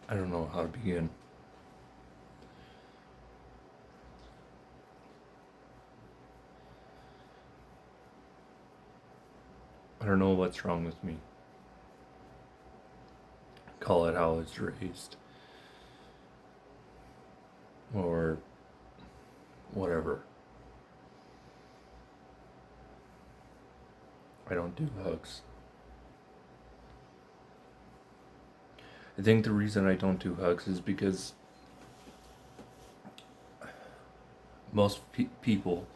I don't know how to begin. I don't know what's wrong with me. Call it how I was raised. Or whatever. I don't do hugs. I think the reason I don't do hugs is because most people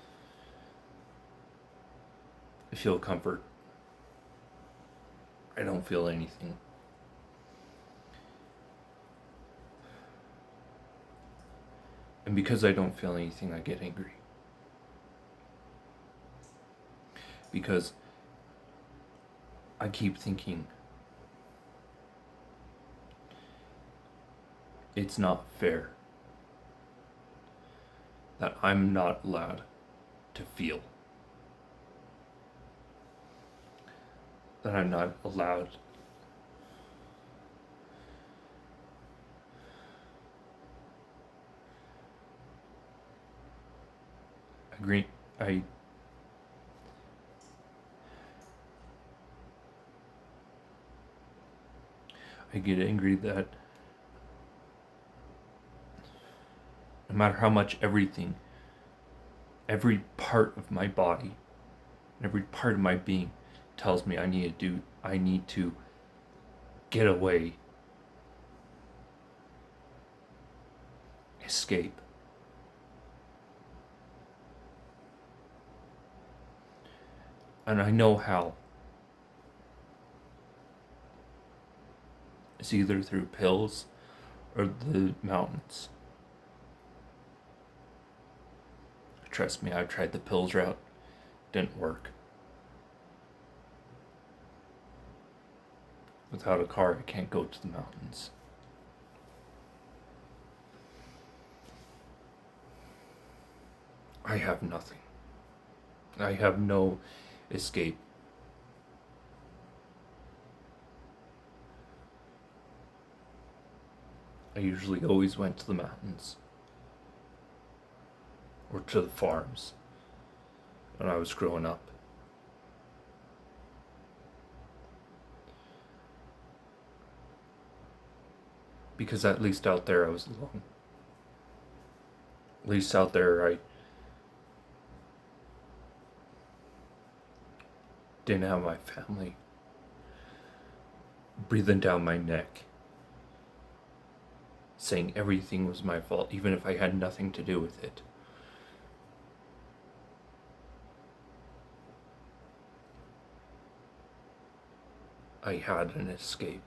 feel comfort. I don't feel anything. And because I don't feel anything, I get angry. Because I keep thinking it's not fair that I'm not allowed to feel. That I'm not allowed agree. I get angry that no matter how much everything, every part of my body, every part of my being tells me I need to get away, escape. And I know how. It's either through pills or the mountains. Trust me, I've tried the pills route. Didn't work. Without a car, I can't go to the mountains. I have nothing. I have no escape. I usually always went to the mountains or to the farms when I was growing up. Because at least out there I was alone. At least out there I didn't have my family breathing down my neck, saying everything was my fault, even if I had nothing to do with it. I had an escape.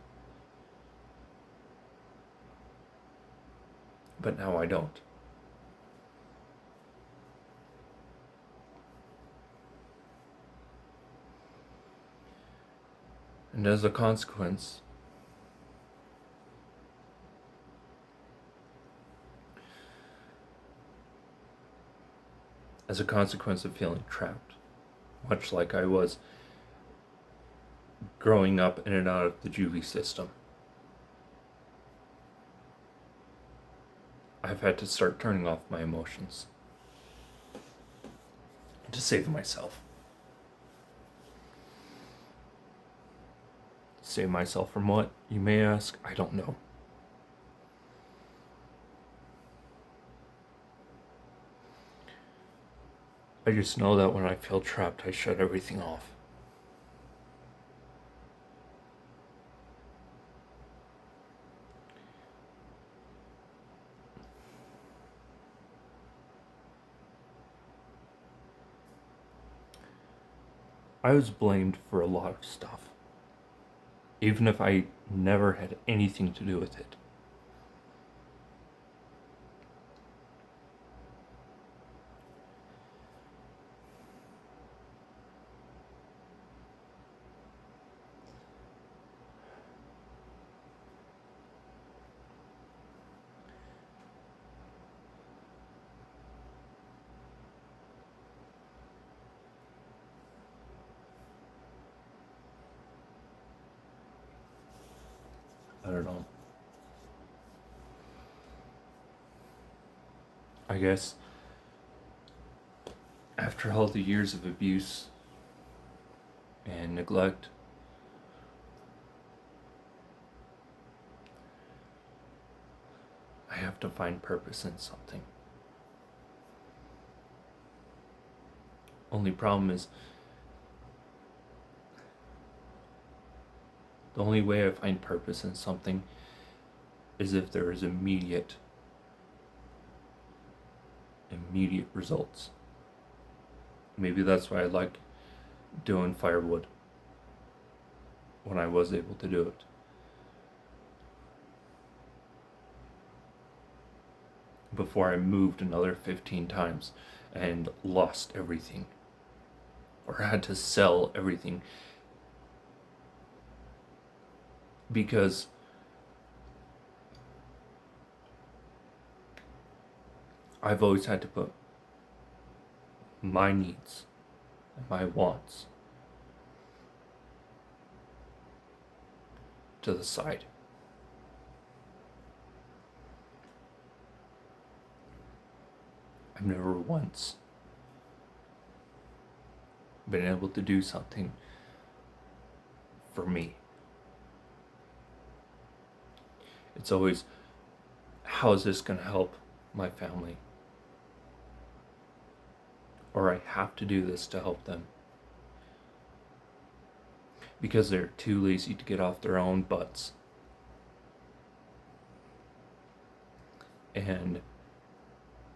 But now I don't. And as a consequence, of feeling trapped, much like I was growing up in and out of the juvie system, I've had to start turning off my emotions to save myself. Save myself from what, you may ask? I don't know. I just know that when I feel trapped, I shut everything off. I was blamed for a lot of stuff, even if I never had anything to do with it. I don't know. I guess after all the years of abuse and neglect, I have to find purpose in something. Only problem is, the only way I find purpose in something is if there is immediate results. Maybe that's why I like doing firewood when I was able to do it. Before I moved another 15 times and lost everything, or had to sell everything because I've always had to put my needs and my wants to the side. I've never once been able to do something for me. It's always, how is this going to help my family? Or I have to do this to help them. Because they're too lazy to get off their own butts and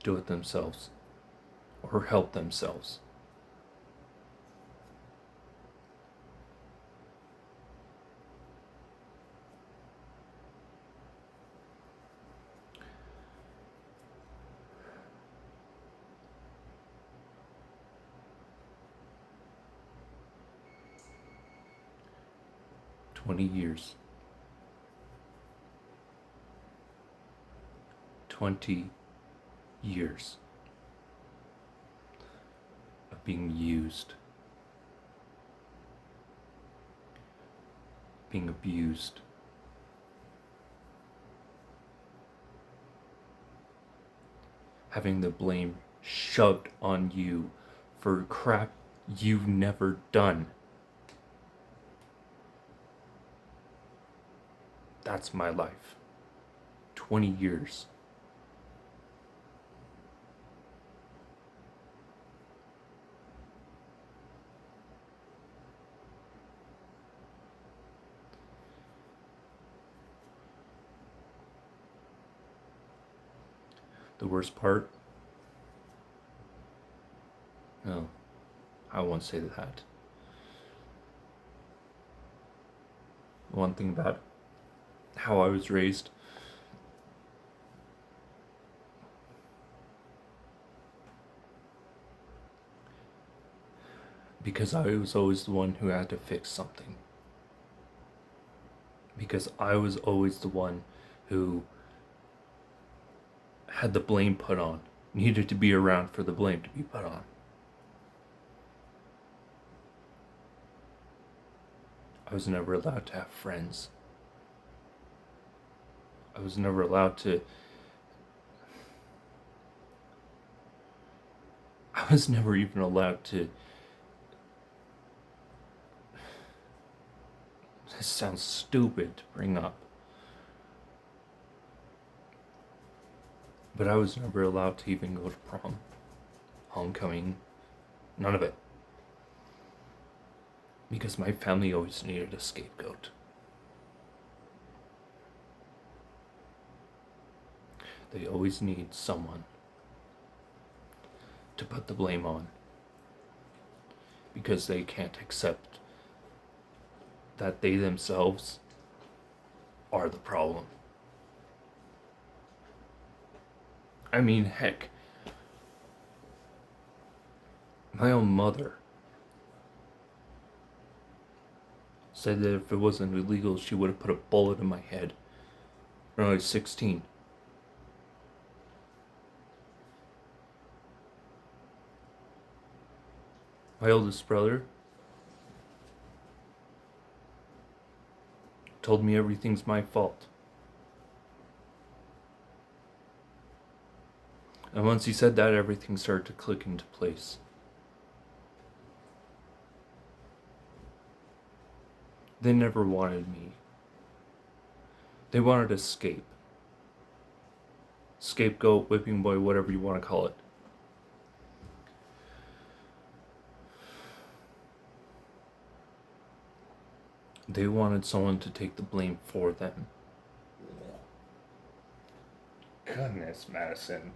do it themselves or help themselves. Years. 20 years of being used, being abused, having the blame shoved on you for crap you've never done. That's my life. 20 years. The worst part? No, I won't say that. One thing about how I was raised, because I was always the one who had to fix something. Because I was always the one who had the blame put on, needed to be around for the blame to be put on. I was never allowed to have friends. I was never allowed to... I was never even allowed to... This sounds stupid to bring up. But I was never allowed to even go to prom, homecoming, none of it. Because my family always needed a scapegoat. They always need someone to put the blame on. Because they can't accept that they themselves are the problem. I mean, heck, my own mother said that if it wasn't illegal, she would have put a bullet in my head when I was 16. My oldest brother told me everything's my fault. And once he said that, everything started to click into place. They never wanted me. They wanted escape. Scapegoat, whipping boy, whatever you want to call it. They wanted someone to take the blame for them. Goodness, Madison.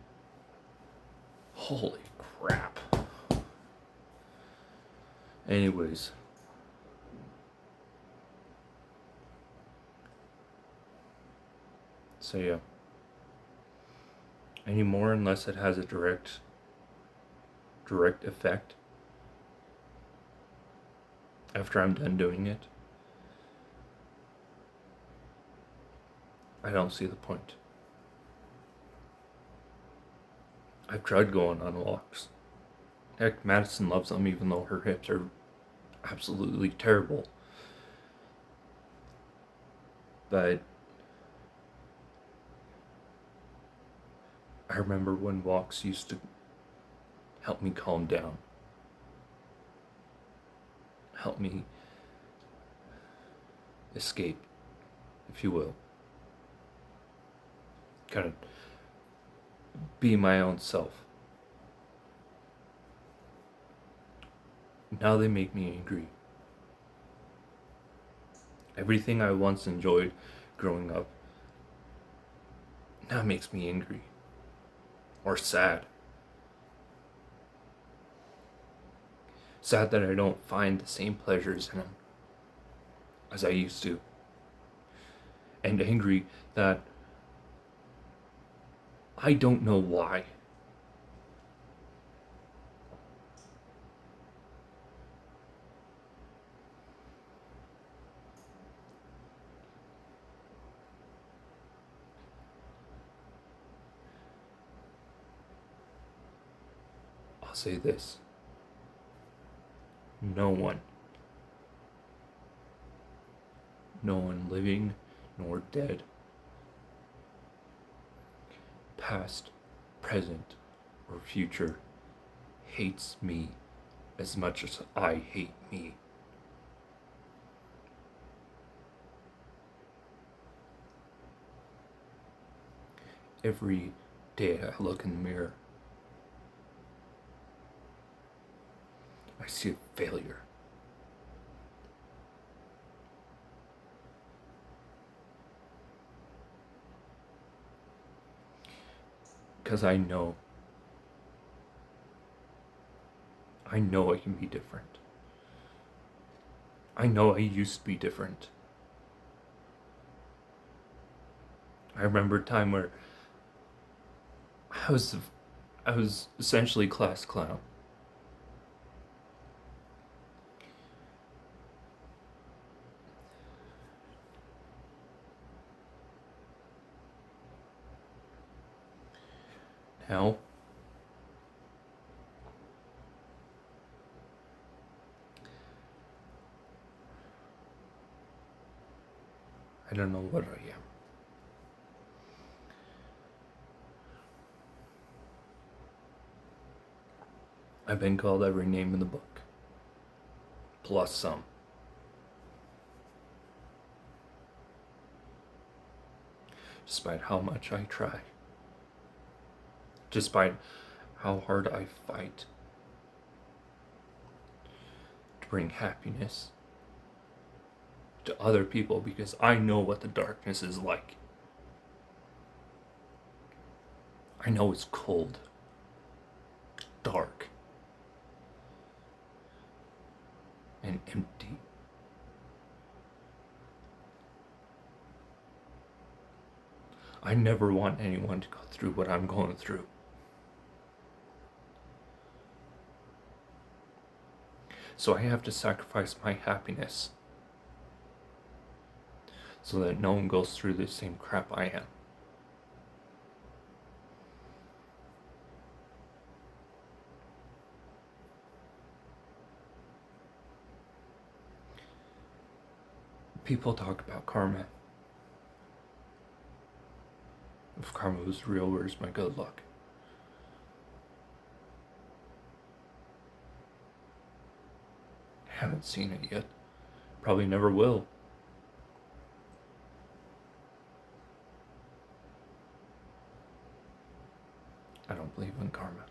Holy crap. Anyways. So yeah. Anymore, unless it has a direct effect after I'm done doing it, I don't see the point. I've tried going on walks. Heck, Madison loves them even though her hips are absolutely terrible. But I remember when walks used to help me calm down. Help me escape, if you will. Kind of be my own self. Now they make me angry. Everything I once enjoyed growing up now makes me angry. Or sad. Sad that I don't find the same pleasures in them as I used to. And angry that I don't know why. I'll say this. No one living nor dead, past, present, or future, hates me as much as I hate me. Every day I look in the mirror, I see a failure. Because I know I can be different. I know I used to be different. I remember a time where I was essentially class clown. Now, I don't know what I am. I've been called every name in the book, plus some. Despite how much I try. Despite how hard I fight to bring happiness to other people, because I know what the darkness is like. I know it's cold, dark, and empty. I never want anyone to go through what I'm going through. So I have to sacrifice my happiness so that no one goes through the same crap I am. People talk about karma. If karma was real, where's my good luck? haven't seen it yet. Probably never will. I don't believe in karma.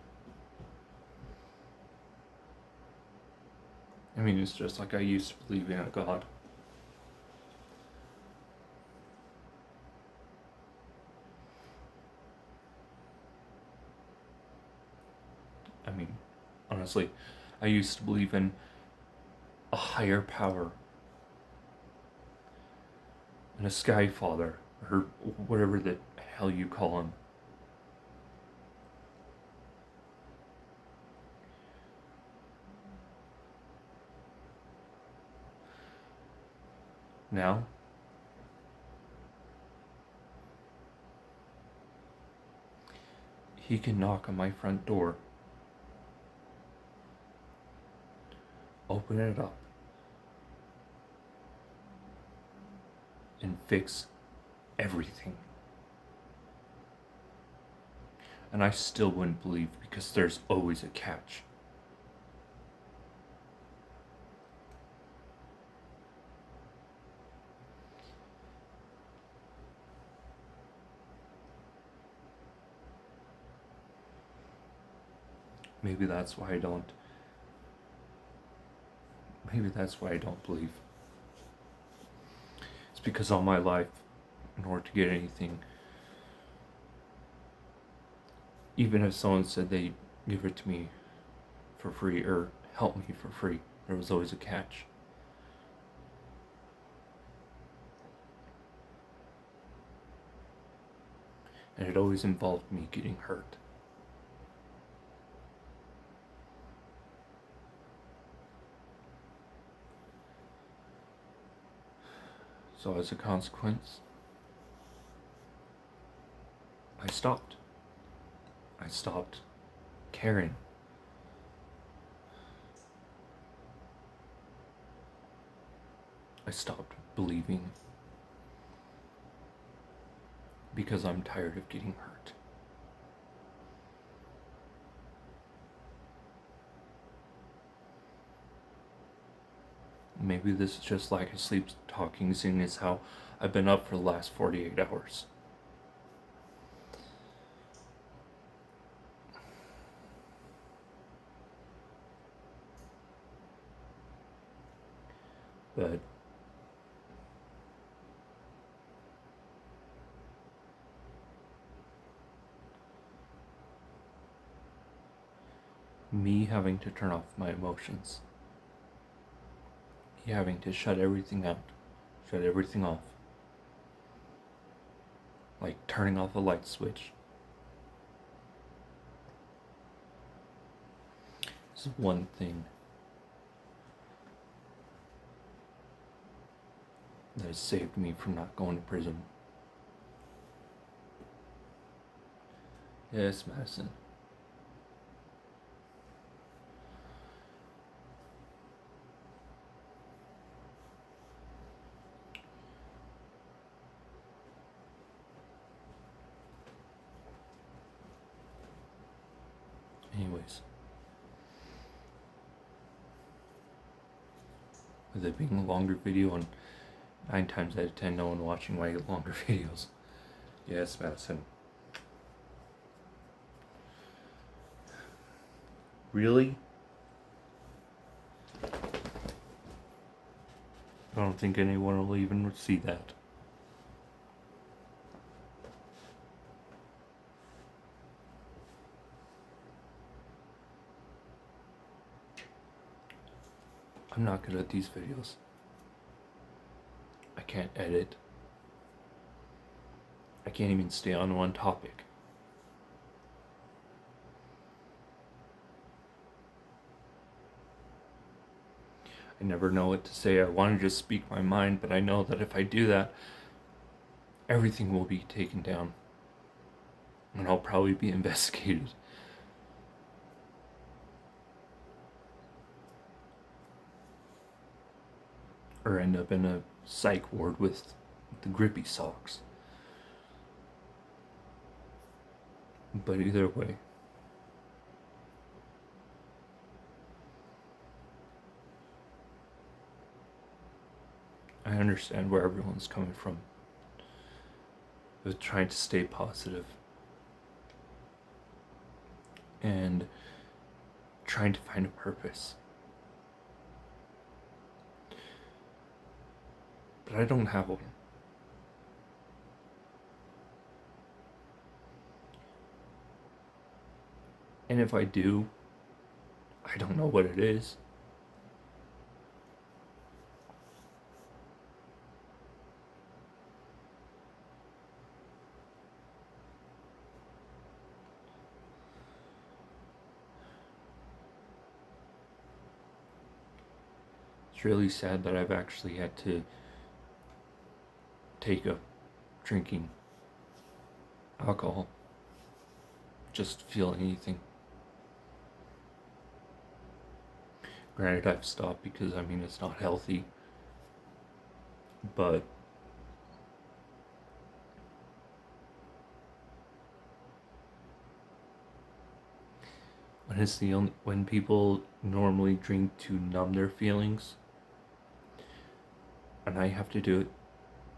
I mean, it's just like I used to believe in a God. I mean, honestly, I used to believe in a higher power, and a sky father, or whatever the hell you call him. Now, he can knock on my front door, open it up, and fix everything. And I still wouldn't believe, because there's always a catch. Maybe that's why I don't believe. It's because all my life, in order to get anything, even if someone said they'd give it to me for free or help me for free, there was always a catch. And it always involved me getting hurt. So as a consequence, I stopped. I stopped caring. I stopped believing, because I'm tired of getting hurt. Maybe this is just like a sleep talking, seeing as how I've been up for the last 48 hours. But me having to turn off my emotions, me having to shut everything out, shut everything off, like turning off a light switch, is one thing that has saved me from not going to prison. Yes, Madison. Anyways, with it being a longer video, and 9 times out of 10 no one watching my longer videos. Yes, Madison. Really? I don't think anyone will even see that. I'm not good at these videos. I can't edit. I can't even stay on one topic. I never know what to say. I want to just speak my mind, but I know that if I do that, everything will be taken down. And I'll probably be investigated. Or end up in a psych ward with the grippy socks. But either way, I understand where everyone's coming from with trying to stay positive and trying to find a purpose. But I don't have one. And if I do, I don't know what it is. It's really sad that I've actually had to take up drinking alcohol just to feel anything. Granted, I've stopped because it's not healthy, but when people normally drink to numb their feelings, and I have to do it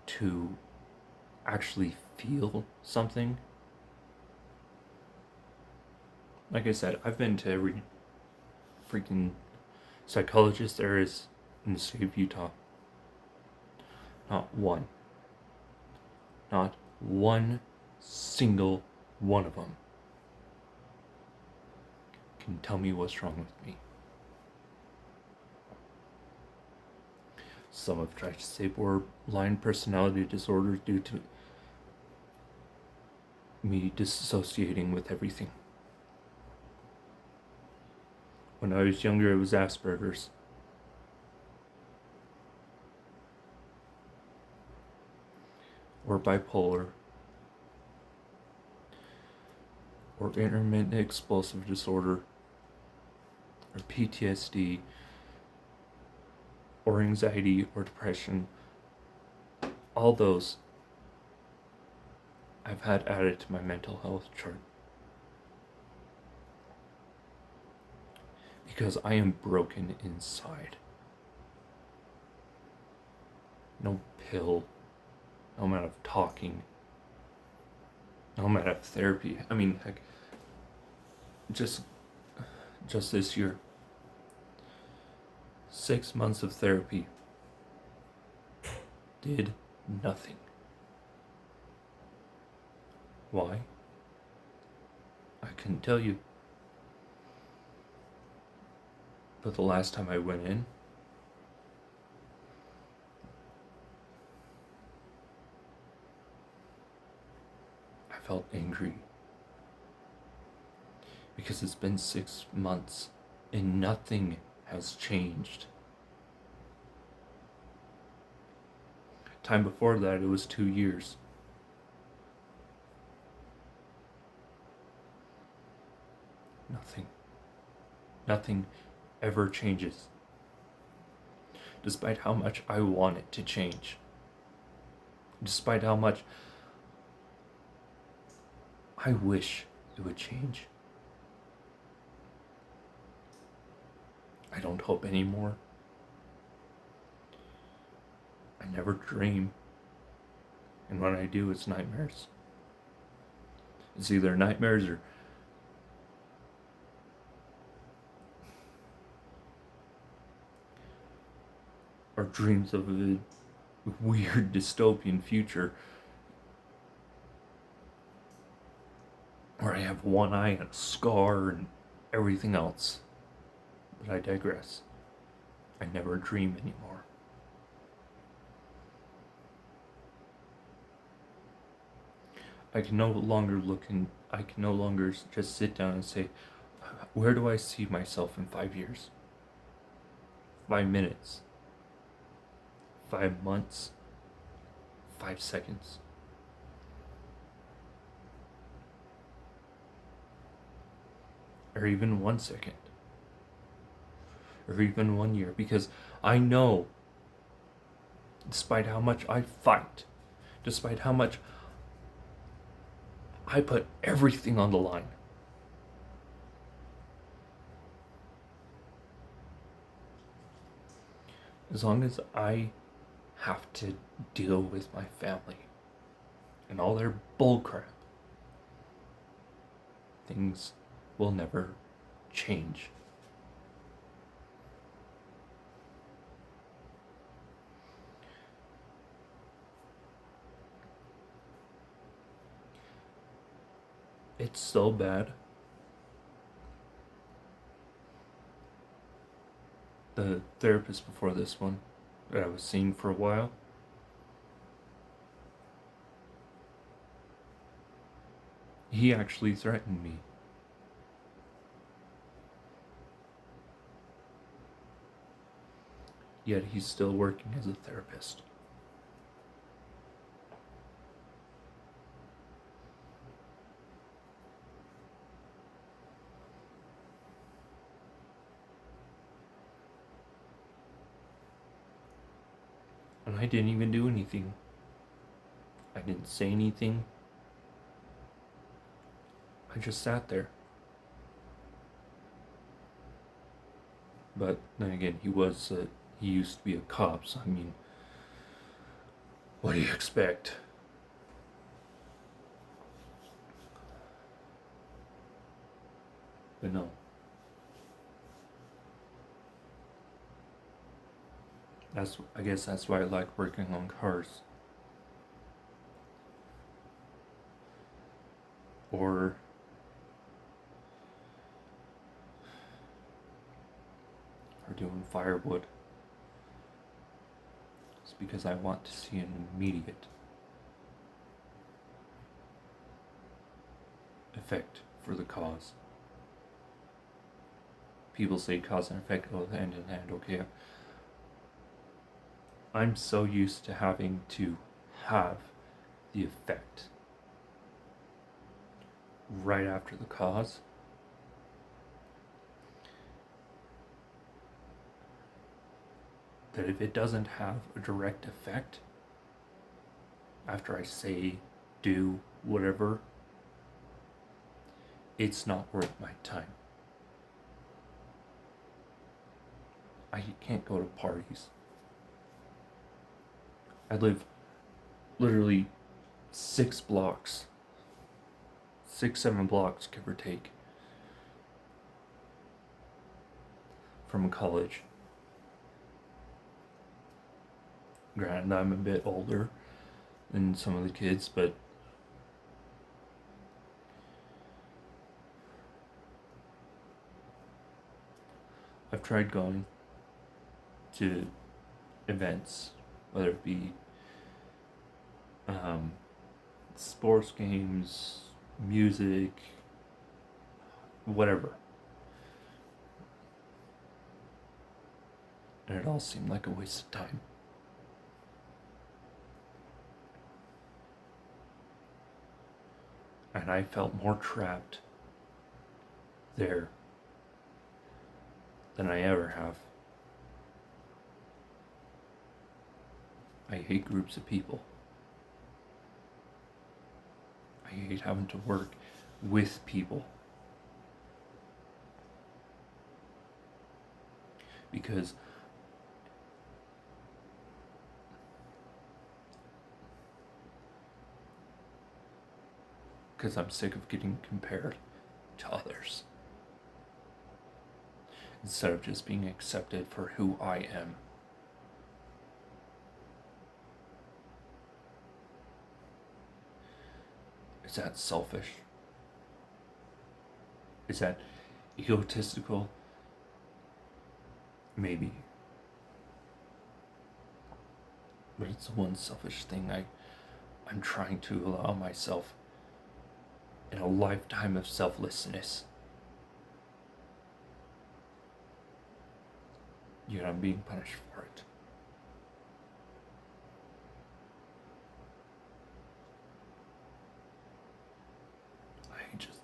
to actually feel something. Like I said, I've been to every freaking psychologist there is in the state of Utah. Not one single one of them can tell me what's wrong with me. Some have tried to say borderline personality disorders due to me disassociating with everything. When I was younger, it was Asperger's. Or bipolar. Or intermittent explosive disorder. Or PTSD. Or anxiety or depression. All those I've had added to my mental health chart. Because I am broken inside. No pill, no amount of talking, no amount of therapy. Heck, just this year, 6 months of therapy did nothing. Why? I couldn't tell you. But the last time I went in, I felt angry. Because it's been 6 months and nothing has changed. Time before that, it was 2 years. Nothing ever changes. Despite how much I want it to change. Despite how much I wish it would change. I don't hope anymore. I never dream. And when I do, it's nightmares. It's either nightmares or dreams of a weird dystopian future where I have one eye and a scar and everything else. But I digress. I never dream anymore. I can no longer just sit down and say, where do I see myself in 5 years? 5 minutes? 5 months? 5 seconds? Or even 1 second? Or even 1 year? Because I know, despite how much I fight, despite how much I put everything on the line, as long as I have to deal with my family and all their bullcrap, things will never change. It's so bad. The therapist before this one that I was seeing for a while, he actually threatened me. Yet he's still working as a therapist. And I didn't even do anything. I didn't say anything. I just sat there. But then again, he used to be a cop, so I mean, what do you expect? But no. I guess that's why I like working on cars. Or doing firewood. It's because I want to see an immediate effect for the cause. People say cause and effect go hand in hand, okay? I'm so used to having to have the effect right after the cause that if it doesn't have a direct effect after I say, do, whatever, it's not worth my time. I can't go to parties. I live literally 7 blocks, give or take, from college. Granted, I'm a bit older than some of the kids, but I've tried going to events, whether it be sports games, music, whatever. And it all seemed like a waste of time. And I felt more trapped there than I ever have. I hate groups of people. I hate having to work with people. Because I'm sick of getting compared to others instead of just being accepted for who I am. Is that selfish? Is that egotistical? Maybe. But it's the one selfish thing I'm trying to allow myself in a lifetime of selflessness. Yet I'm being punished for it. I just...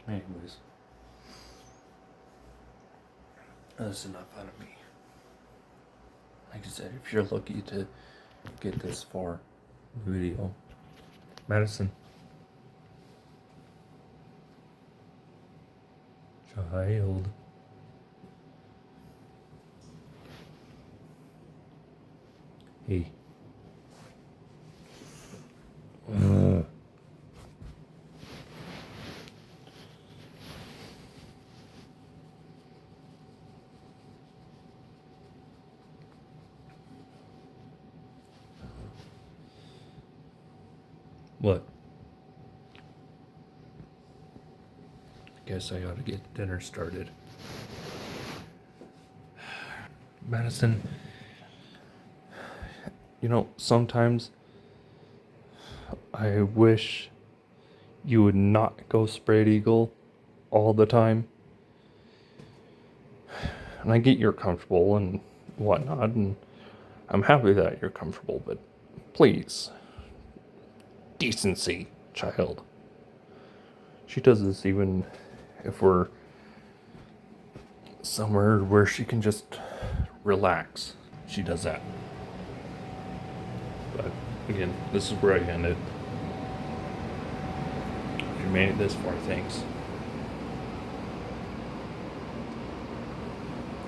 Anyways, that's enough out of me. Like I said, if you're lucky to get this far in the video, Madison. Child. Hey. What? Guess I ought to get dinner started. Madison, sometimes I wish you would not go spread eagle all the time. And I get you're comfortable and whatnot, and I'm happy that you're comfortable, but please, decency, child. She does this even if we're somewhere where she can just relax. She does that. But again, this is where I end it. If you made it this far, thanks.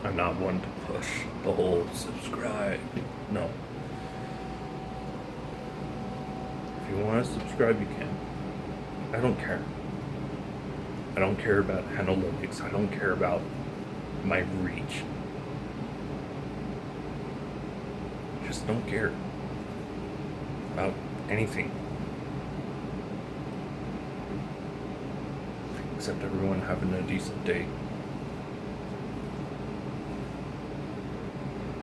I'm not one to push the whole subscribe. No. If you want to subscribe, you can. I don't care. I don't care about analytics. I don't care about my reach. Just don't care about anything. Except everyone having a decent day.